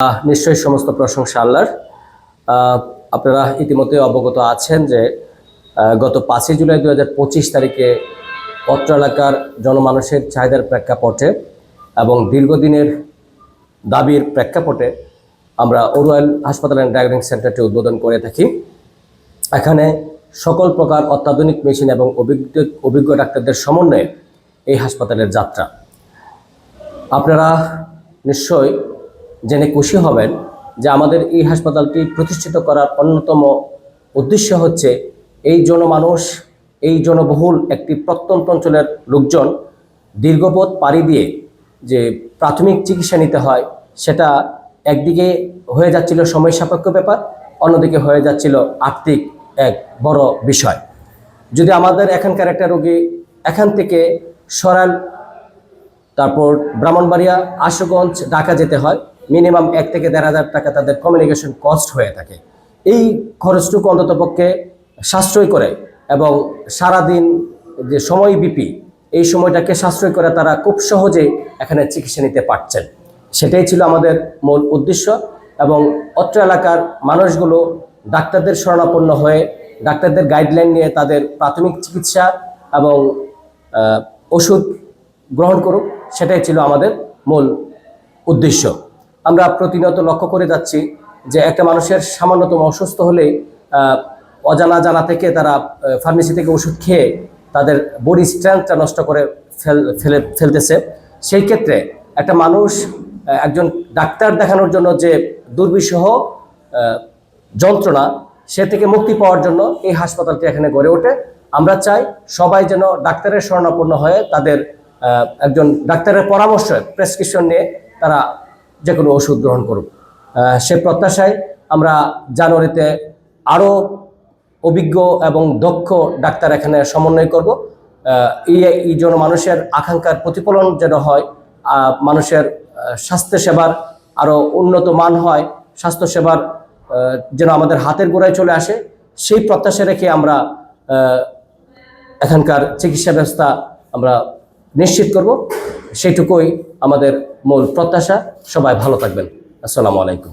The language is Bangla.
নিশ্চয়ই সমস্ত প্রশংসা আল্লাহর। আপনারা ইতিমধ্যে অবগত আছেন যে গত 5 জুলাই 2025 তারিখে অত্র এলাকার জনমানুষের চাহিদার প্রেক্ষাপটে এবং দীর্ঘদিনের দাবির প্রেক্ষাপটে আমরা ওরওয়েল হাসপাতাল অ্যান্ড ডায়াগনস্টিক সেন্টারটি উদ্বোধন করে থাকি। এখানে সকল প্রকার অত্যাধুনিক মেশিন এবং অভিজ্ঞ ডাক্তারদের সমন্বয়ে এই হাসপাতালের যাত্রা। আপনারা নিশ্চয়ই জেনে খুশি হবেন যে আমাদের এই হাসপাতালটি প্রতিষ্ঠিত করার অন্যতম উদ্দেশ্য হচ্ছে এই জনমানুষ, এই জনবহুল একটি প্রত্যন্ত অঞ্চলের লোকজন দীর্ঘপথ পাড়ি দিয়ে যে প্রাথমিক চিকিৎসা নিতে হয়, সেটা একদিকে হয়ে যাচ্ছিল সময় সাপেক্ষ ব্যাপার, অন্যদিকে হয়ে যাচ্ছিল আর্থিক এক বড় বিষয়। যদি আমাদের এখানকার একটা রোগী এখান থেকে সরাইল, তারপর ব্রাহ্মণবাড়িয়া, আশুগঞ্জ, ঢাকা যেতে হয়, মিনিমাম 1 থেকে 1,500 টাকা তাদের কমিউনিকেশন কস্ট হয়ে থাকে। এই খরচটুকু অন্ততপক্ষে সাশ্রয় করে এবং সারাদিন যে সময়ব্যাপী এই সময়টাকে সাশ্রয় করে তারা খুব সহজে এখানে চিকিৎসা নিতে পারছেন। সেটাই ছিল আমাদের মূল উদ্দেশ্য। এবং অত্র এলাকার মানুষগুলো ডাক্তারদের শরণাপন্ন হয়ে ডাক্তারদের গাইডলাইন নিয়ে তাদের প্রাথমিক চিকিৎসা এবং ওষুধ গ্রহণ করুক, সেটাই ছিল আমাদের মূল উদ্দেশ্য। আমরা প্রতিনিয়ত লক্ষ্য করে যাচ্ছি যে একটা মানুষের সামান্যতম অসুস্থ হলেই অজানা জানা থেকে তারা ফার্মেসি থেকে ওষুধ খেয়ে তাদের বডি স্ট্রেংথটা নষ্ট করে ফেলতেছে। সেই ক্ষেত্রে একটা মানুষ একজন ডাক্তার দেখানোর জন্য যে দুর্বিষহ যন্ত্রণা, সে থেকে মুক্তি পাওয়ার জন্য এই হাসপাতালটি এখানে গড়ে ওঠে। আমরা চাই সবাই যেন ডাক্তারের শরণাপন্ন হয়ে তাদের একজন ডাক্তারের পরামর্শ, প্রেসক্রিপশন নিয়ে তারা যে কোনো ওষুধ গ্রহণ করুক। সে প্রত্যাশায় আমরা জানুয়ারিতে আরও অভিজ্ঞ এবং দক্ষ ডাক্তার এখানে সমন্বয় করব। এই জন্য মানুষের আকাঙ্ক্ষার প্রতিফলন যেন হয়, মানুষের স্বাস্থ্যসেবার আরও উন্নত মান হয়, স্বাস্থ্যসেবার যেন আমাদের হাতের গোড়ায় চলে আসে, সেই প্রত্যাশা রেখে আমরা এখানকার চিকিৎসা ব্যবস্থা আমরা নিশ্চিত করব। সেইটুকুই আমাদের মূল প্রত্যাশা। সবাই ভালো থাকবেন। আসসালামু আলাইকুম।